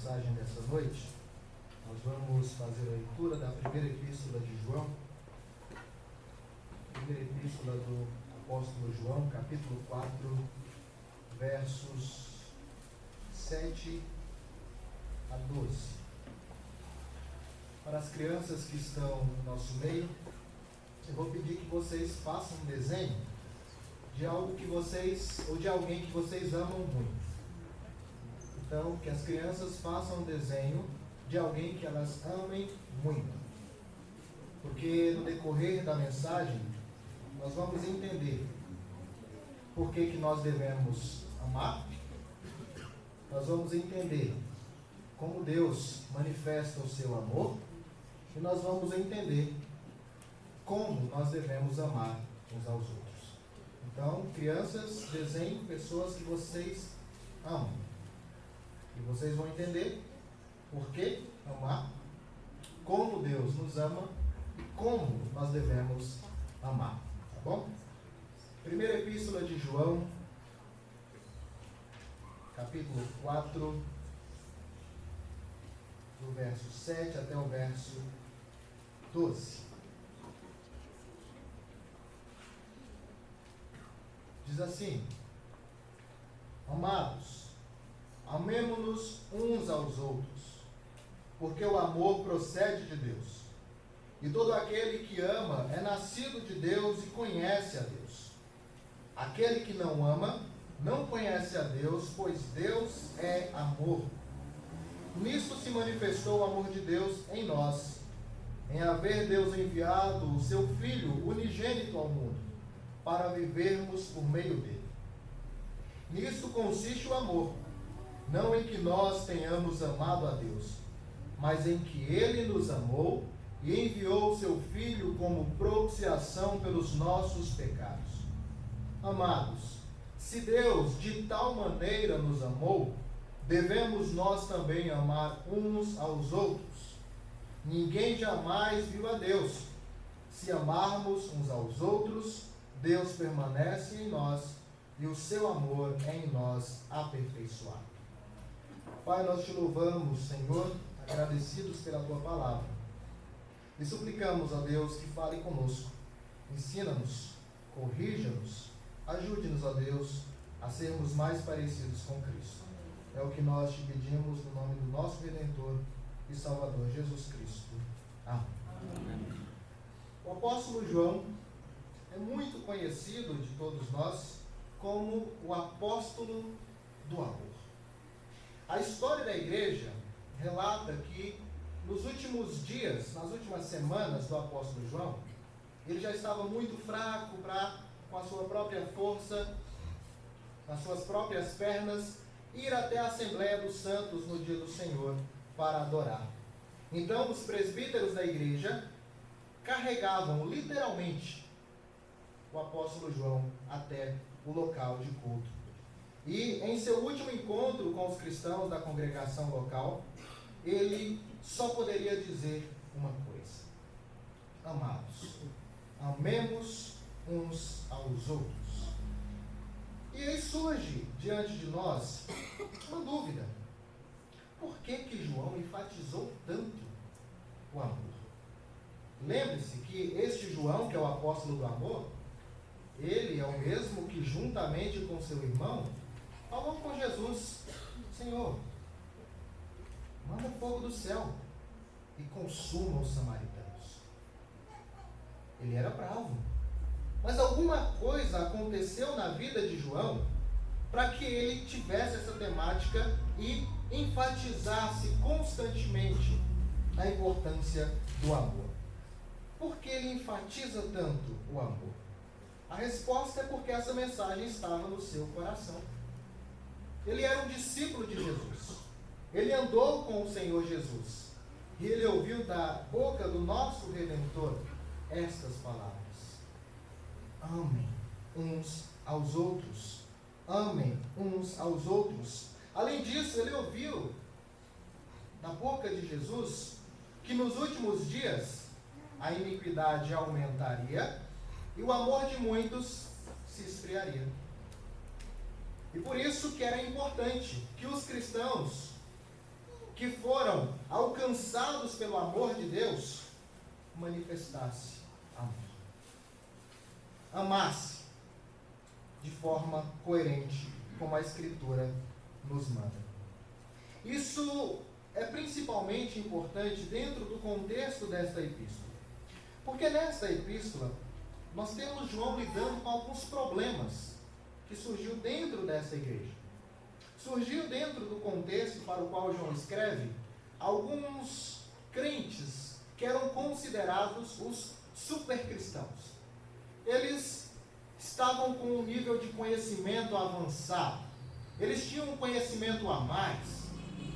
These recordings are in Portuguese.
mensagem dessa noite, nós vamos fazer a leitura da primeira epístola de João, primeira epístola do apóstolo João, capítulo 4, versos 7 a 12. Para as crianças que estão no nosso meio, eu vou pedir que vocês façam um desenho de algo que vocês, ou de alguém que vocês amam muito. Então, que as crianças façam um desenho de alguém que elas amem muito. Porque no decorrer da mensagem, nós vamos entender por que nós devemos amar. Nós vamos entender como Deus manifesta o seu amor. E nós vamos entender como nós devemos amar uns aos outros. Então, crianças, desenhem pessoas que vocês amam. E vocês vão entender por que amar, como Deus nos ama e como nós devemos amar. Tá bom? Primeira epístola de João, capítulo 4, do verso 7 até o verso 12. Diz assim: Amados, amemo-nos uns aos outros, porque o amor procede de Deus. E todo aquele que ama é nascido de Deus e conhece a Deus. Aquele que não ama não conhece a Deus, pois Deus é amor. Nisto se manifestou o amor de Deus em nós, em haver Deus enviado o seu Filho unigênito ao mundo, para vivermos por meio dele. Nisto consiste o amor, não em que nós tenhamos amado a Deus, mas em que Ele nos amou e enviou o seu Filho como propiciação pelos nossos pecados. Amados, se Deus de tal maneira nos amou, devemos nós também amar uns aos outros. Ninguém jamais viu a Deus. Se amarmos uns aos outros, Deus permanece em nós e o seu amor é em nós aperfeiçoado. Pai, nós te louvamos, Senhor, agradecidos pela tua palavra. E suplicamos a Deus que fale conosco. Ensina-nos, corrija-nos, ajude-nos, ó Deus, a sermos mais parecidos com Cristo. É o que nós te pedimos no nome do nosso Redentor e Salvador Jesus Cristo. Amém. Amém. O apóstolo João é muito conhecido de todos nós como o apóstolo do amor. A história da igreja relata que nos últimos dias, nas últimas semanas do apóstolo João, ele já estava muito fraco para, com a sua própria força, nas suas próprias pernas, ir até a Assembleia dos Santos no dia do Senhor para adorar. Então os presbíteros da igreja carregavam literalmente o apóstolo João até o local de culto. E em seu último encontro com os cristãos da congregação local, ele só poderia dizer uma coisa: Amados, amemos uns aos outros. E aí surge diante de nós uma dúvida: por que João enfatizou tanto o amor? Lembre-se que este João, que é o apóstolo do amor, ele é o mesmo que, juntamente com seu irmão, falou com Jesus: Senhor, manda fogo do céu e consuma os samaritanos. Ele era bravo, mas alguma coisa aconteceu na vida de João para que ele tivesse essa temática e enfatizasse constantemente a importância do amor. Por que ele enfatiza tanto o amor? A resposta é porque essa mensagem estava no seu coração. Ele era um discípulo de Jesus. Ele andou com o Senhor Jesus. E ele ouviu da boca do nosso Redentor estas palavras: Amem uns aos outros. Amem uns aos outros. Além disso, ele ouviu da boca de Jesus que nos últimos dias a iniquidade aumentaria e o amor de muitos se esfriaria. E por isso que era importante que os cristãos que pelo amor de Deus, manifestasse amor. Amasse de forma coerente, como a Escritura nos manda. Isso é principalmente importante dentro do contexto desta epístola. Porque nesta epístola, nós temos João lidando com alguns problemas que surgiu dentro dessa igreja. Surgiu dentro do contexto para o qual João escreve, alguns crentes que eram considerados os supercristãos. Eles estavam com um nível de conhecimento avançado. Eles tinham um conhecimento a mais.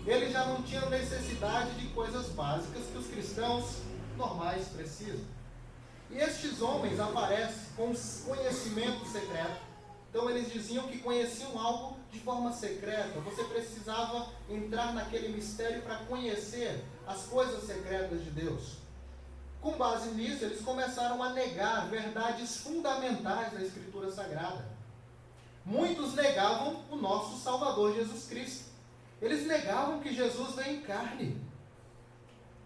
Eles já não tinham necessidade de coisas básicas que os cristãos normais precisam. E estes homens aparecem com conhecimento secreto. Então eles diziam que conheciam algo de forma secreta. Você precisava entrar naquele mistério para conhecer as coisas secretas de Deus. Com base nisso, eles começaram a negar verdades fundamentais da Escritura Sagrada. Muitos negavam o nosso Salvador Jesus Cristo. Eles negavam que Jesus veio em carne.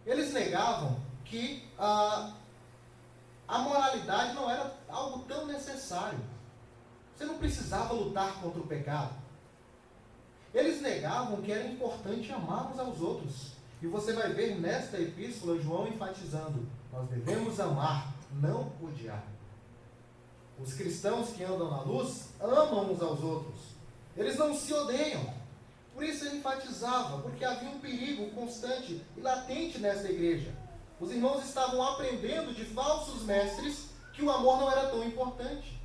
Eles negavam que a moralidade não era algo tão necessário. Você não precisava lutar contra o pecado. Eles negavam que era importante amar uns aos outros. E você vai ver nesta epístola João enfatizando: nós devemos amar, não odiar. Os cristãos que andam na luz amam uns aos outros. Eles não se odeiam. Por isso ele enfatizava, porque havia um perigo constante e latente nessa igreja. Os irmãos estavam aprendendo de falsos mestres que o amor não era tão importante.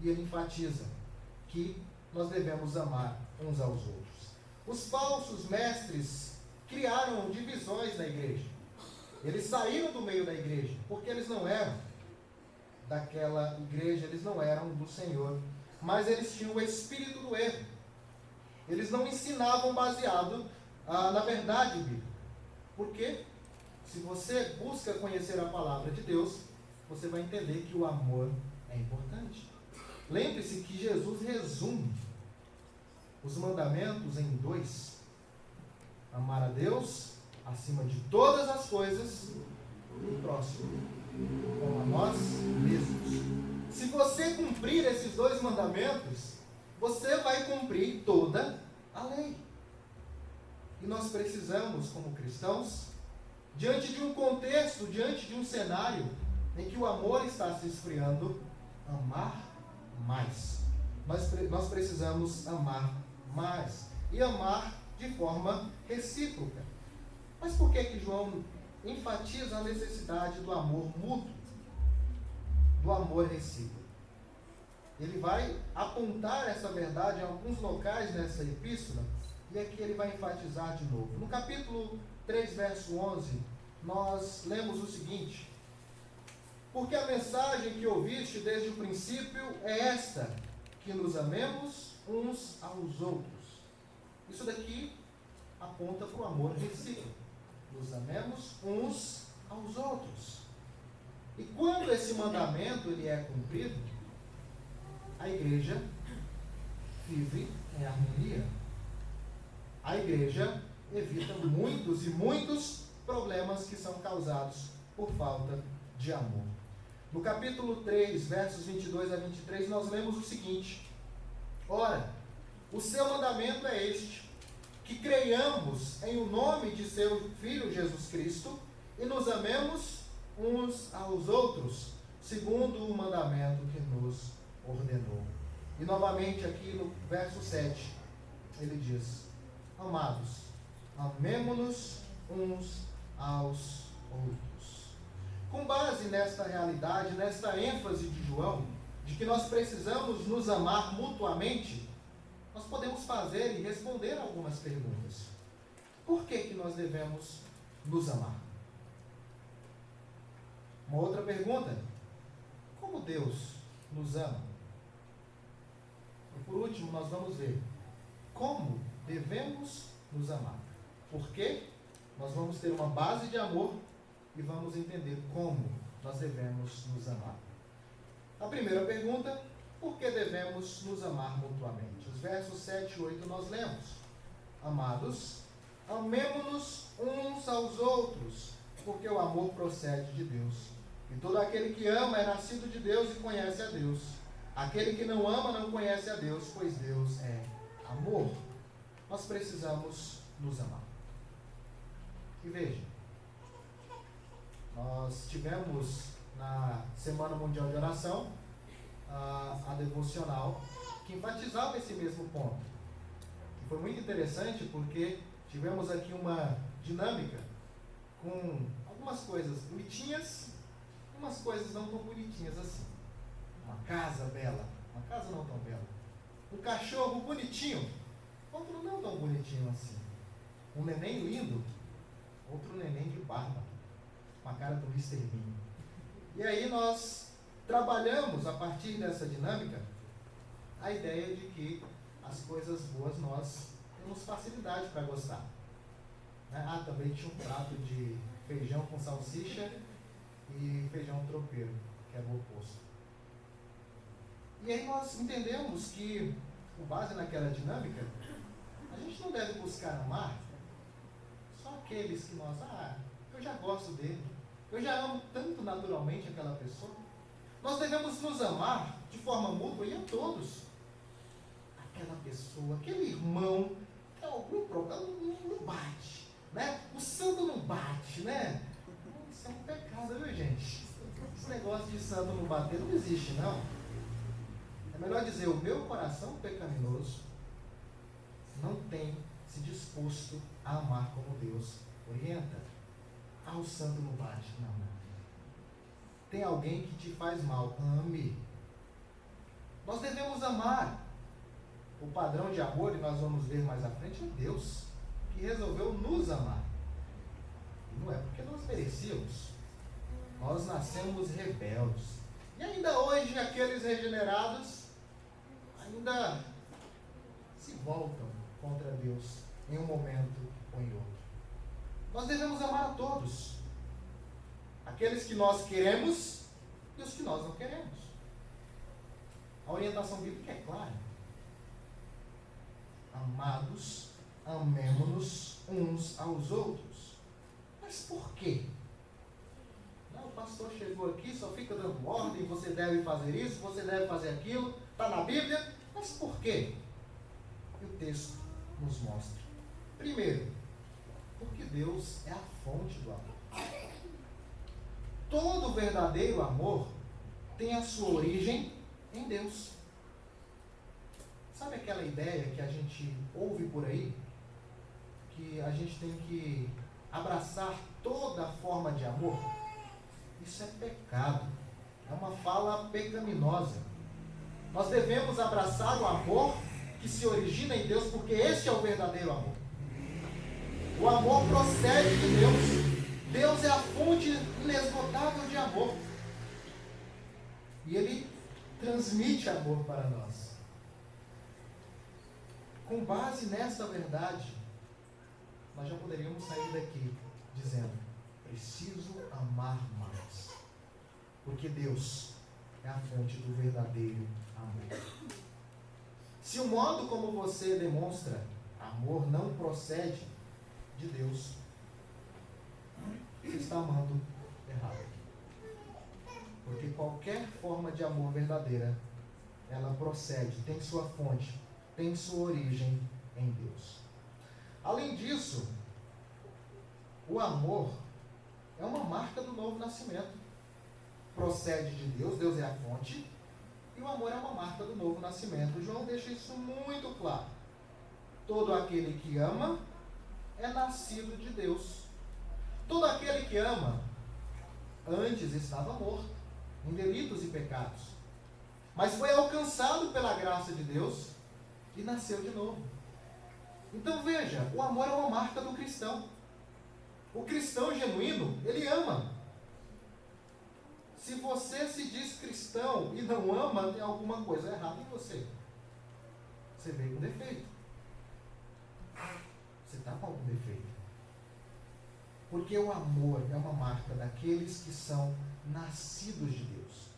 E ele enfatiza que nós devemos amar uns aos outros. Os falsos mestres criaram divisões na igreja. Eles saíram do meio da igreja, porque eles não eram daquela igreja, eles não eram do Senhor, mas eles tinham o espírito do erro. Eles não ensinavam baseado na verdade bíblica. Porque se você busca conhecer a palavra de Deus, você vai entender que o amor é importante. Lembre-se que Jesus resume os mandamentos em 2. Amar a Deus acima de todas as coisas e o próximo como a nós mesmos. Se você cumprir esses 2 mandamentos, você vai cumprir toda a lei. E nós precisamos, como cristãos, diante de um contexto, diante de um cenário em que o amor está se esfriando, amar mais. Nós precisamos amar mais. E amar de forma recíproca. Mas por que João enfatiza a necessidade do amor mútuo? Do amor recíproco? Ele vai apontar essa verdade em alguns locais nessa epístola, e aqui ele vai enfatizar de novo. No capítulo 3, verso 11, nós lemos o seguinte: porque a mensagem que ouviste desde o princípio é esta, que nos amemos uns aos outros. Isso daqui aponta para o amor recíproco. Nos amemos uns aos outros. E quando esse mandamento ele é cumprido, a igreja vive em harmonia. A igreja evita muitos e muitos problemas que são causados por falta de amor. No capítulo 3, versos 22 a 23, nós lemos o seguinte: ora, o seu mandamento é este, que creiamos em o nome de seu Filho Jesus Cristo e nos amemos uns aos outros, segundo o mandamento que nos ordenou. E novamente aqui no verso 7, ele diz: amados, amemo-nos uns aos outros. Com base nesta realidade, nesta ênfase de João, de que nós precisamos nos amar mutuamente, nós podemos fazer e responder algumas perguntas. Por que nós devemos nos amar? Uma outra pergunta: como Deus nos ama? E por último, nós vamos ver como devemos nos amar. Porque nós vamos ter uma base de amor e vamos entender como nós devemos nos amar. A primeira pergunta: por que devemos nos amar mutuamente? Os versos 7 e 8 nós lemos: amados, amemo-nos uns aos outros, porque o amor procede de Deus. E todo aquele que ama é nascido de Deus e conhece a Deus. Aquele que não ama não conhece a Deus, pois Deus é amor. Nós precisamos nos amar. E veja, nós tivemos na Semana Mundial de Oração a devocional que enfatizava esse mesmo ponto. E foi muito interessante porque tivemos aqui uma dinâmica com algumas coisas bonitinhas e umas coisas não tão bonitinhas assim. Uma casa bela, uma casa não tão bela. Um cachorro bonitinho, outro não tão bonitinho assim. Um neném lindo, outro neném de barba, com a cara do Mr. Bean. E aí nós trabalhamos a partir dessa dinâmica a ideia de que as coisas boas nós temos facilidade para gostar. Também tinha um prato de feijão com salsicha e feijão tropeiro, que era o oposto. E aí nós entendemos que, com base naquela dinâmica, a gente não deve buscar amar só aqueles que nós, eu já gosto dele, eu já amo tanto naturalmente aquela pessoa. Nós devemos nos amar de forma mútua e a todos. Aquela pessoa, aquele irmão, que algum problema não bate, né? O santo não bate, né? Isso é um pecado, viu, gente? Esse negócio de santo não bater não existe, não. É melhor dizer, o meu coração pecaminoso não tem se disposto a amar como Deus orienta. O santo não bate. Não. Tem alguém que te faz mal, ame. Nós devemos amar. O padrão de amor, e nós vamos ver mais à frente, é Deus, que resolveu nos amar. E não é porque nós merecíamos. Nós nascemos rebeldes. E ainda hoje, aqueles regenerados ainda se voltam contra Deus em um momento ou em outro. Nós devemos amar a todos. Aqueles que nós queremos e os que nós não queremos. A orientação bíblica é clara. Amados, amemo-nos uns aos outros. Mas por quê? O pastor chegou aqui, só fica dando ordem, você deve fazer isso, você deve fazer aquilo, está na Bíblia, mas por quê? E o texto nos mostra. Primeiro, porque Deus é a fonte do amor. Todo verdadeiro amor tem a sua origem em Deus. Sabe aquela ideia que a gente ouve por aí? Que a gente tem que abraçar toda forma de amor? Isso é pecado. É uma fala pecaminosa. Nós devemos abraçar o amor que se origina em Deus, porque este é o verdadeiro amor. O amor procede de Deus. Deus é a fonte inesgotável de amor. E Ele transmite amor para nós. Com base nessa verdade, nós já poderíamos sair daqui dizendo: preciso amar mais. Porque Deus é a fonte do verdadeiro amor. Se o modo como você demonstra amor não procede de Deus, você está amando errado. Porque qualquer forma de amor verdadeira, ela procede, tem sua fonte, tem sua origem em Deus. Além disso, o amor é uma marca do novo nascimento. Procede de Deus, Deus é a fonte, e o amor é uma marca do novo nascimento. João deixa isso muito claro. Todo aquele que ama é nascido de Deus. Todo aquele que ama, antes estava morto, em delitos e pecados. Mas foi alcançado pela graça de Deus e nasceu de novo. Então veja, o amor é uma marca do cristão. O cristão genuíno, ele ama. Se você se diz cristão e não ama, tem alguma coisa errada em você. Você veio com defeito. Você está com algum defeito. Porque o amor é uma marca daqueles que são nascidos de Deus.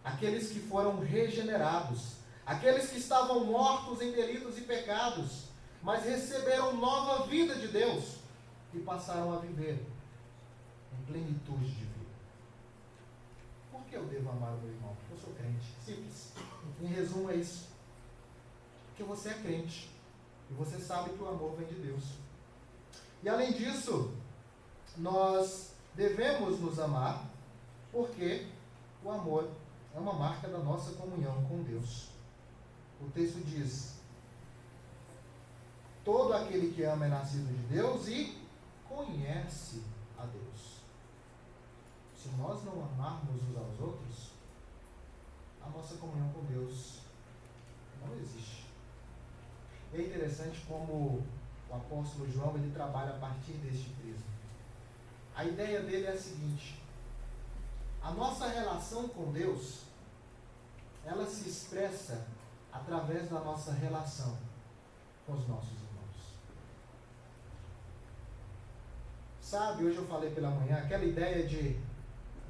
Aqueles que foram regenerados. Aqueles que estavam mortos em delitos e pecados, mas receberam nova vida de Deus e passaram a viver. em plenitude de vida. Por que eu devo amar o meu irmão? Porque eu sou crente. Simples. Em resumo, é isso. Porque você é crente. E você sabe que o amor vem de Deus. E além disso, nós devemos nos amar, porque o amor é uma marca da nossa comunhão com Deus. O texto diz: todo aquele que ama é nascido de Deus e conhece a Deus. Se nós não amarmos uns aos outros, a nossa comunhão com Deus não existe. E é interessante como o apóstolo João ele trabalha a partir deste prisma. A ideia dele é a seguinte: a nossa relação com Deus, ela se expressa através da nossa relação com os nossos irmãos. Sabe, hoje eu falei pela manhã, aquela ideia de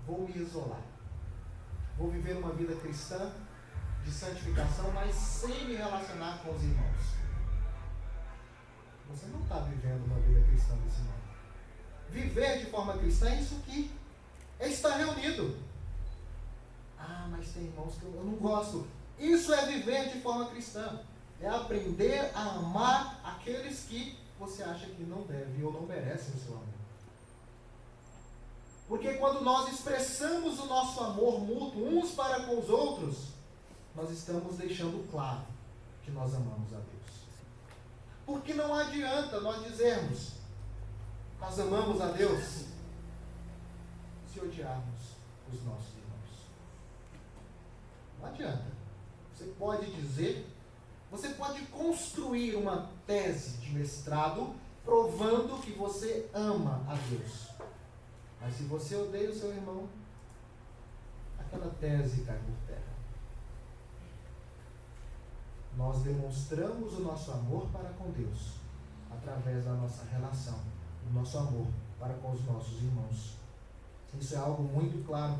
vou me isolar, vou viver uma vida cristã de santificação, mas sem me relacionar com os irmãos. Você não está vivendo uma vida cristã desse modo. Viver de forma cristã é isso aqui. É estar reunido. Ah, mas tem irmãos que eu não gosto. Isso é viver de forma cristã. É aprender a amar aqueles que você acha que não deve ou não merecem o seu amor. Porque quando nós expressamos o nosso amor mútuo uns para com os outros, nós estamos deixando claro que nós amamos a Deus. Porque não adianta nós dizermos nós amamos a Deus se odiarmos os nossos irmãos. Não adianta. Você pode dizer, você pode construir uma tese de mestrado provando que você ama a Deus. Mas se você odeia o seu irmão, aquela tese cai por terra. Nós demonstramos o nosso amor para com Deus através da nossa relação, do nosso amor para com os nossos irmãos. Isso é algo muito claro.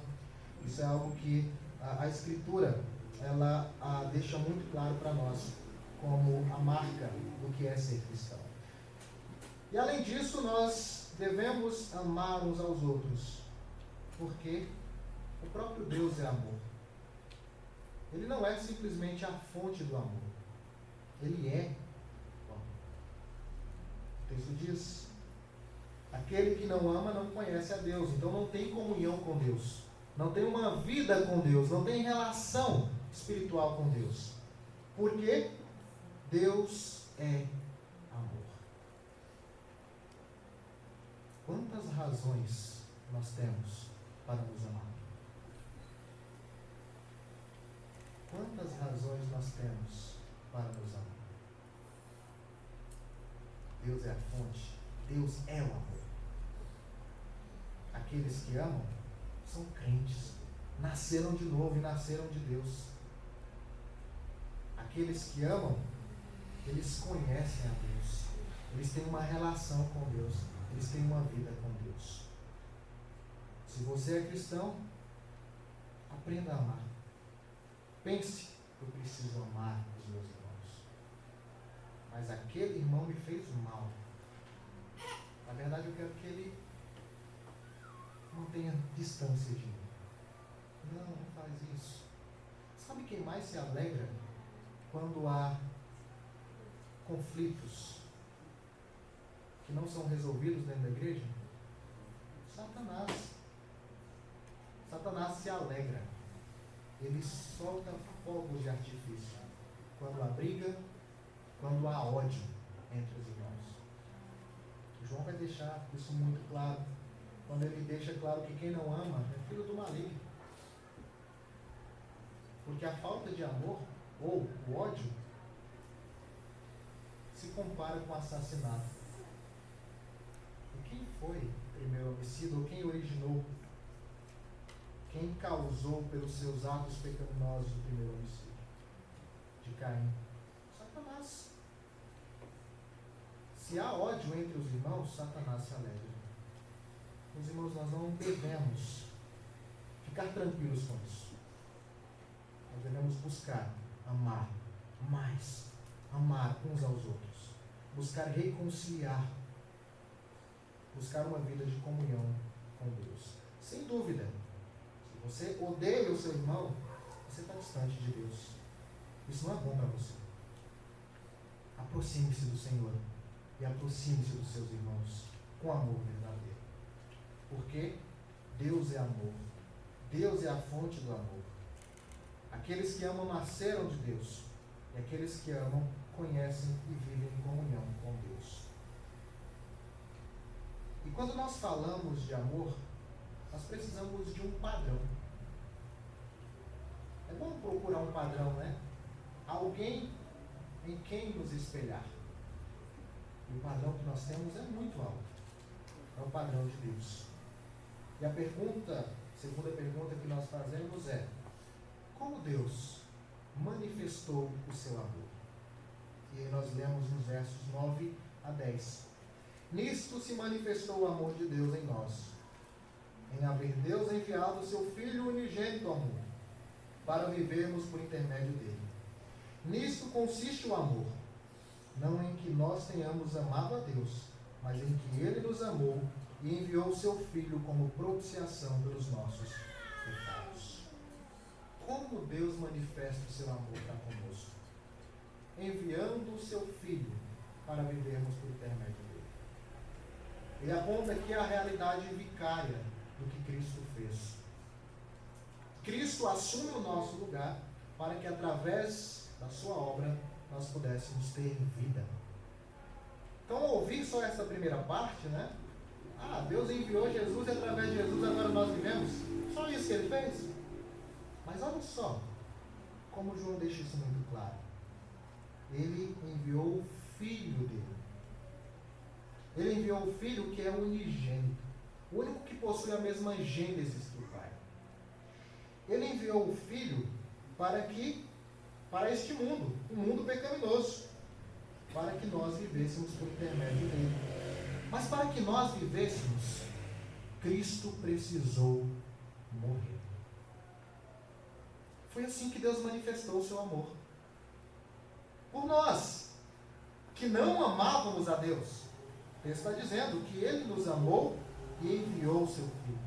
Isso é algo que a Escritura ela deixa muito claro para nós como a marca do que é ser cristão. E além disso, nós devemos amar uns aos outros, porque o próprio Deus é amor. Ele não é simplesmente a fonte do amor. Ele é o amor. O texto diz: aquele que não ama não conhece a Deus. Então não tem comunhão com Deus. Não tem uma vida com Deus. Não tem relação espiritual com Deus. Porque Deus é amor. Quantas razões nós temos para nos amar? Quantas razões nós temos para nos amar? Deus é a fonte. Deus é o amor. Aqueles que amam são crentes. Nasceram de novo e nasceram de Deus. Aqueles que amam, eles conhecem a Deus. Eles têm uma relação com Deus. Eles têm uma vida com Deus. Se você é cristão, aprenda a amar. Pense, eu preciso amar os meus irmãos. Mas aquele irmão me fez mal. Na verdade, eu quero que ele mantenha distância de mim. Não faz isso. Sabe quem mais se alegra quando há conflitos que não são resolvidos dentro da igreja? Satanás. Satanás se alegra. Ele solta fogos de artifício quando há briga, quando há ódio entre os irmãos. João vai deixar isso muito claro, quando ele deixa claro que quem não ama é filho do maligno. Porque a falta de amor, ou o ódio, se compara com assassinato. E quem foi o primeiro homicida, ou quem originou, quem causou pelos seus atos pecaminosos o primeiro homicídio? De Caim. Satanás. Se há ódio entre os irmãos, Satanás se alegra. Meus irmãos, nós não devemos ficar tranquilos com isso. Nós devemos buscar amar mais, amar uns aos outros, buscar reconciliar, buscar uma vida de comunhão com Deus. Sem dúvida, se você odeia o seu irmão, você está distante de Deus. Isso não é bom para você. Aproxime-se do Senhor e aproxime-se dos seus irmãos com amor verdadeiro. Porque Deus é amor. Deus é a fonte do amor. Aqueles que amam nasceram de Deus. E aqueles que amam conhecem e vivem em comunhão com Deus. E quando nós falamos de amor, nós precisamos de um padrão. É bom procurar um padrão, né? Alguém em quem nos espelhar. E o padrão que nós temos é muito alto. É o padrão de Deus. E a segunda pergunta que nós fazemos é: como Deus manifestou o seu amor? E aí nós lemos nos versos 9 a 10. Nisto se manifestou o amor de Deus em nós, em haver Deus enviado o seu Filho unigênito ao mundo, para vivermos por intermédio dele. Nisto consiste o amor, não em que nós tenhamos amado a Deus, mas em que ele nos amou e enviou o seu Filho como propiciação pelos nossos pecados. Como Deus manifesta o seu amor para conosco? Enviando o seu Filho para vivermos por intermédio dele. Ele aponta aqui a realidade vicária do que Cristo fez. Cristo assume o nosso lugar para que através da sua obra nós pudéssemos ter vida. Então, ao ouvir só essa primeira parte, né? Deus enviou Jesus e através de Jesus agora nós vivemos. Só isso que ele fez. Mas olha só como João deixa isso muito claro. Ele enviou o Filho dele. Ele enviou o Filho que é unigênito, o único que possui a mesma gênesis que o Pai. Ele enviou o Filho para este mundo, um mundo pecaminoso, para que nós vivêssemos por intermédio dele. Mas para que nós vivêssemos, Cristo precisou morrer. Foi assim que Deus manifestou o seu amor. Por nós, que não amávamos a Deus. Ele está dizendo que ele nos amou e enviou o seu Filho.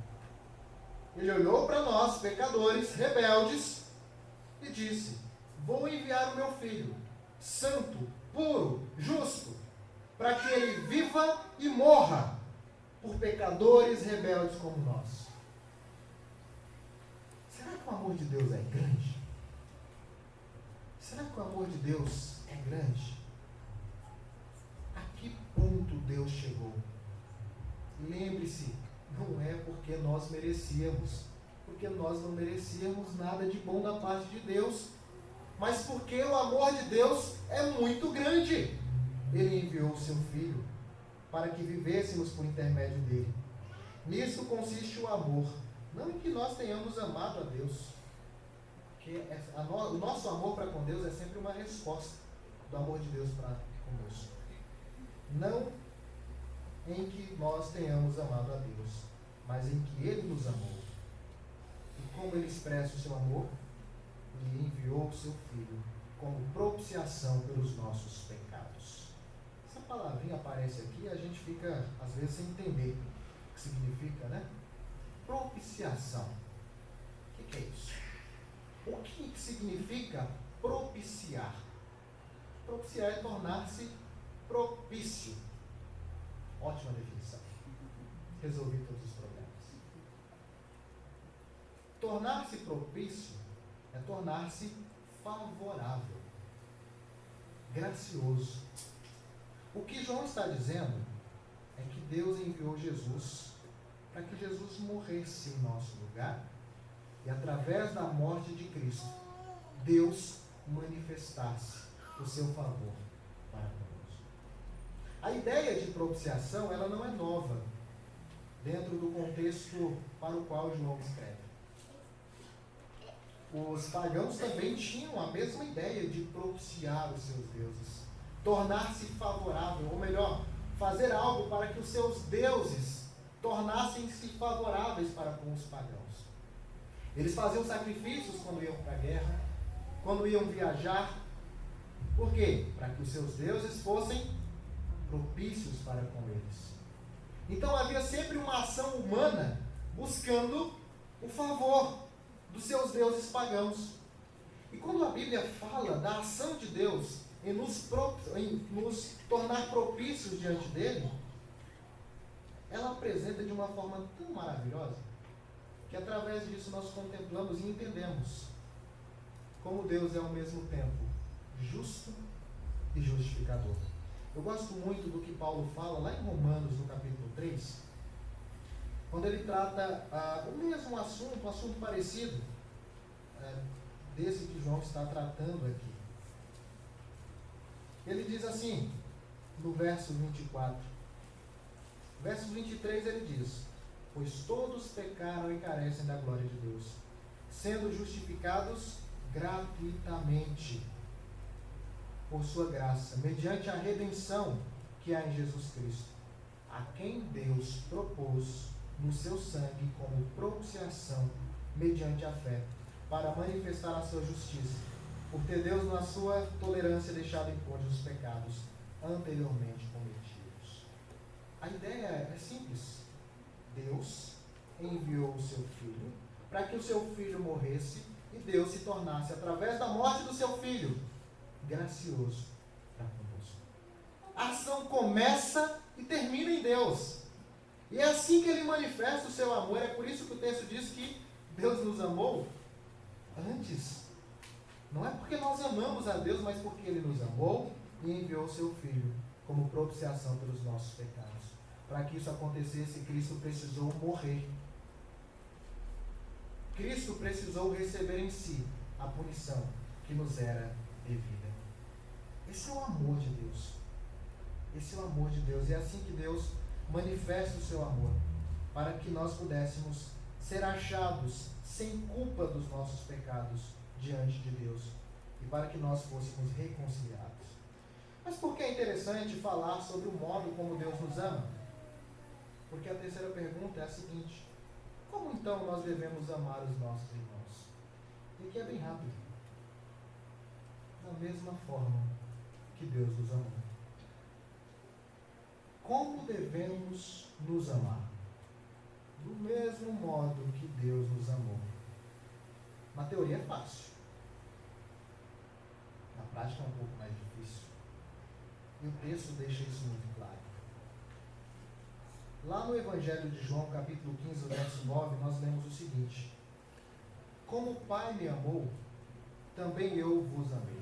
Ele olhou para nós, pecadores, rebeldes, e disse: vou enviar o meu Filho, santo, puro, justo, para que ele viva e morra por pecadores rebeldes como nós. Será que o amor de Deus é grande? Será que o amor de Deus é grande? A que ponto Deus chegou? Lembre-se, não é porque nós merecíamos, porque nós não merecíamos nada de bom da parte de Deus, mas porque o amor de Deus é muito grande. Ele enviou o seu Filho para que vivêssemos por intermédio dele. Nisso consiste o amor, não em que nós tenhamos amado a Deus, porque o nosso amor para com Deus é sempre uma resposta do amor de Deus para conosco. Não em que nós tenhamos amado a Deus, mas em que ele nos amou. E como ele expressa o seu amor? Ele enviou o seu Filho como propiciação pelos nossos pecados. Essa palavrinha aparece aqui e a gente fica, às vezes, sem entender o que significa, né? Propiciação. O que é isso? O que significa propiciar? Propiciar é tornar-se propício. Ótima definição. Resolvi todos os problemas. Tornar-se propício é tornar-se favorável, gracioso. O que João está dizendo é que Deus enviou Jesus para que Jesus morresse em nosso lugar e através da morte de Cristo, Deus manifestasse o seu favor para conosco. A ideia de propiciação, ela não é nova dentro do contexto para o qual João escreve. Os pagãos também tinham a mesma ideia de propiciar os seus deuses, tornar-se favorável, ou melhor, fazer algo para que os seus deuses tornassem-se favoráveis para com os pagãos. Eles faziam sacrifícios quando iam para a guerra, quando iam viajar. Por quê? Para que os seus deuses fossem propícios para com eles. Então havia sempre uma ação humana buscando o favor dos seus deuses pagãos. E quando a Bíblia fala da ação de Deus em nos tornar propícios diante dele, ela apresenta de uma forma tão maravilhosa que através disso nós contemplamos e entendemos como Deus é ao mesmo tempo justo e justificador. Eu gosto muito do que Paulo fala lá em Romanos, no capítulo 3, quando ele trata o mesmo assunto, um assunto parecido, desse que João está tratando aqui. Ele diz assim, no verso 24, verso 23 ele diz: pois todos pecaram e carecem da glória de Deus, sendo justificados gratuitamente por sua graça, mediante a redenção que há em Jesus Cristo, a quem Deus propôs no seu sangue como propiciação mediante a fé, para manifestar a sua justiça, por ter Deus na sua tolerância deixado impor os pecados anteriormente cometidos. A ideia é simples. Deus enviou o seu Filho para que o seu Filho morresse e Deus se tornasse, através da morte do seu Filho, gracioso para conosco. A ação começa e termina em Deus. E é assim que ele manifesta o seu amor. É por isso que o texto diz que Deus nos amou antes. Não é porque nós amamos a Deus, mas porque ele nos amou e enviou o seu Filho como propiciação pelos nossos pecados. Para que isso acontecesse, Cristo precisou morrer. Cristo precisou receber em si a punição que nos era devida. Esse é o amor de Deus. Esse é o amor de Deus. E é assim que Deus manifesta o seu amor, para que nós pudéssemos ser achados sem culpa dos nossos pecados diante de Deus e para que nós fôssemos reconciliados. Mas por que é interessante falar sobre o modo como Deus nos ama? Porque a terceira pergunta é a seguinte: como então nós devemos amar os nossos irmãos? E aqui é bem rápido. Da mesma forma que Deus nos amou. Como devemos nos amar? Do mesmo modo que Deus nos amou. Na teoria é fácil. Na prática é um pouco mais difícil. E o texto deixa isso muito claro. Lá no Evangelho de João, capítulo 15, verso 9, nós lemos o seguinte: como o Pai me amou, também eu vos amei.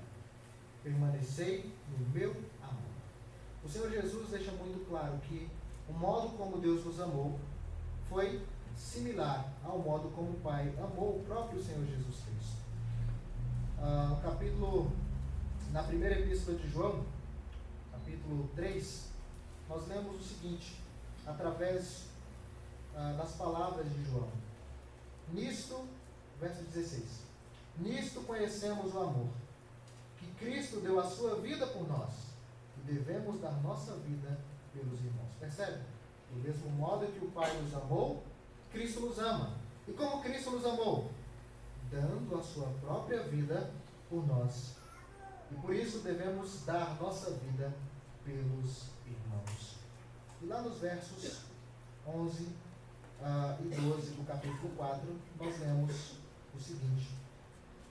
Permanecei no meu amor. O Senhor Jesus deixa muito claro que o modo como Deus nos amou foi similar ao modo como o Pai amou o próprio Senhor Jesus Cristo. Na primeira epístola de João, capítulo 3, nós lemos o seguinte, através das palavras de João. Nisto, verso 16, nisto conhecemos o amor, que Cristo deu a sua vida por nós, e devemos dar nossa vida pelos irmãos. Percebe? Do mesmo modo que o Pai nos amou, Cristo nos ama. E como Cristo nos amou? Dando a sua própria vida por nós. E por isso devemos dar nossa vida pelos irmãos. E lá nos versos 11 e 12 do capítulo 4, nós lemos o seguinte: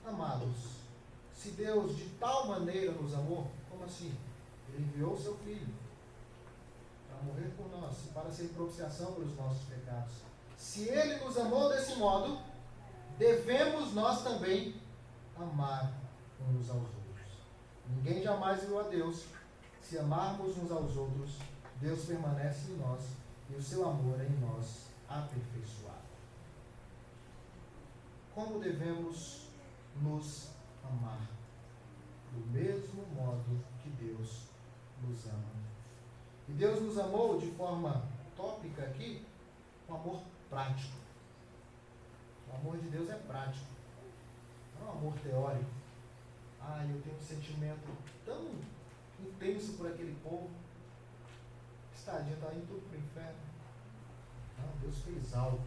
amados, se Deus de tal maneira nos amou, como assim? Ele enviou o seu Filho para morrer por nós, para ser propiciação pelos nossos pecados. Se Ele nos amou desse modo, devemos nós também amar uns aos outros. Ninguém jamais viu a Deus. Se amarmos uns aos outros, Deus permanece em nós e o seu amor é em nós aperfeiçoado. Como devemos nos amar? Do mesmo modo que Deus nos ama. E Deus nos amou de forma tópica aqui, com amor prático. O amor de Deus é prático. Não é um amor teórico. Eu tenho um sentimento tão intenso por aquele povo. Tadinho, está indo tudo para o inferno. Não, Deus fez algo.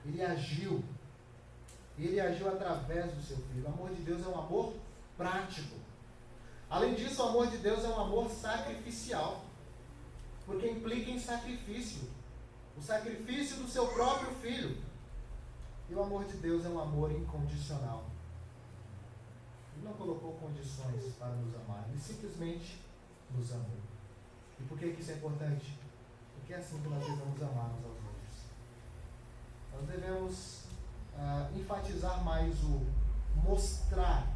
Ele agiu. E Ele agiu através do seu Filho. O amor de Deus é um amor prático. Além disso, o amor de Deus é um amor sacrificial. Porque implica em sacrifício. sacrifício do seu próprio Filho. E o amor de Deus é um amor incondicional. Ele não colocou condições para nos amar, ele simplesmente nos amou. E por que isso é importante? Porque é assim que nós devemos amar uns aos outros. Nós devemos enfatizar mais o mostrar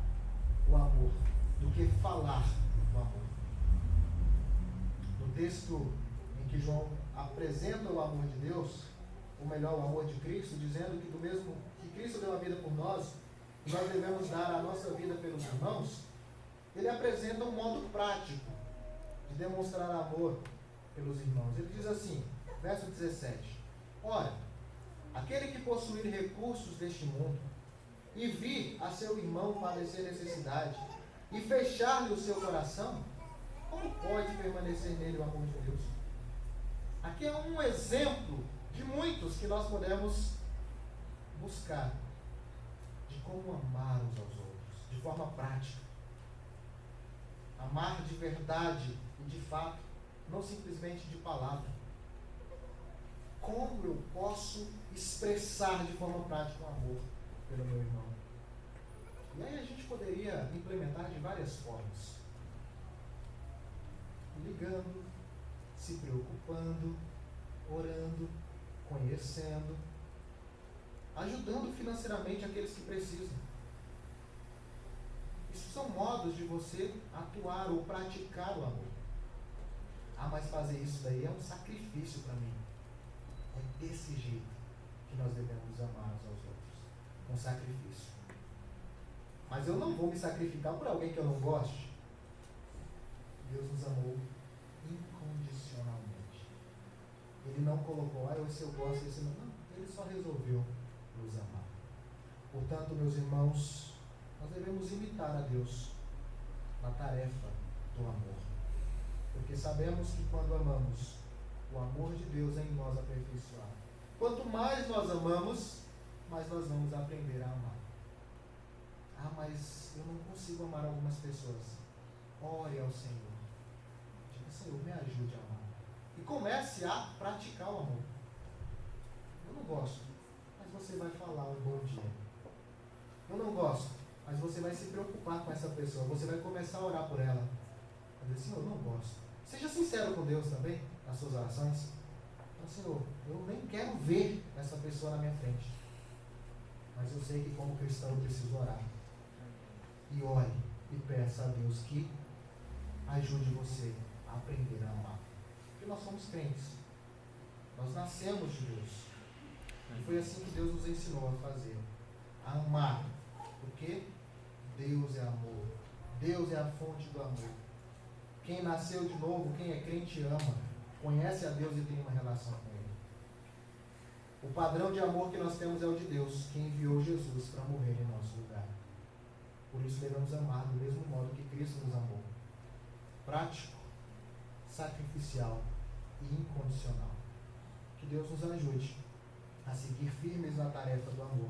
o amor do que falar do amor. No texto em que João apresenta o amor de Deus, ou melhor, o amor de Cristo, dizendo que do mesmo que Cristo deu a vida por nós, nós devemos dar a nossa vida pelos irmãos, ele apresenta um modo prático de demonstrar amor pelos irmãos. Ele diz assim, verso 17: ora, aquele que possuir recursos deste mundo e vir a seu irmão padecer necessidade e fechar-lhe o seu coração, como pode permanecer nele o amor de Deus? Aqui é um exemplo de muitos que nós podemos buscar de como amar uns aos outros, de forma prática. Amar de verdade e de fato, não simplesmente de palavra. Como eu posso expressar de forma prática o amor pelo meu irmão? E aí a gente poderia implementar de várias formas. Ligando, se preocupando, orando, conhecendo, ajudando financeiramente aqueles que precisam. Isso são modos de você atuar ou praticar o amor. Ah, mas fazer isso daí é um sacrifício para mim. É desse jeito que nós devemos amar uns aos outros. Um sacrifício. Mas eu não vou me sacrificar por alguém que eu não goste. Deus nos amou incondicionalmente. Ele não colocou, esse eu gosto, esse não. Não, ele só resolveu nos amar. Portanto, meus irmãos, nós devemos imitar a Deus na tarefa do amor. Porque sabemos que quando amamos, o amor de Deus é em nós aperfeiçoado. Quanto mais nós amamos, mais nós vamos aprender a amar. Ah, mas eu não consigo amar algumas pessoas. Ore ao Senhor. Diga, Senhor, me ajude a amar. E comece a praticar o amor. Eu não gosto, mas você vai falar um bom dia. Eu não gosto, mas você vai se preocupar com essa pessoa. Você vai começar a orar por ela. Vai dizer, Senhor, eu não gosto. Seja sincero com Deus também, nas suas orações. Então, Senhor, eu nem quero ver essa pessoa na minha frente. Mas eu sei que como cristão eu preciso orar. E ore e peça a Deus que ajude você a aprender a amar. Porque nós somos crentes. Nós nascemos de Deus. E foi assim que Deus nos ensinou a fazer. A amar. Porque Deus é amor. Deus é a fonte do amor. Quem nasceu de novo, quem é crente ama. Conhece a Deus e tem uma relação com Ele. O padrão de amor que nós temos é o de Deus, que enviou Jesus para morrer em nosso lugar. Por isso devemos amar do mesmo modo que Cristo nos amou. Prático, sacrificial e incondicional. Que Deus nos ajude a seguir firmes na tarefa do amor.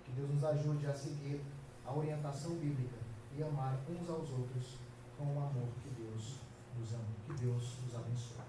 Que Deus nos ajude a seguir a orientação bíblica e amar uns aos outros com o amor que Deus nos ama. Que Deus nos abençoe.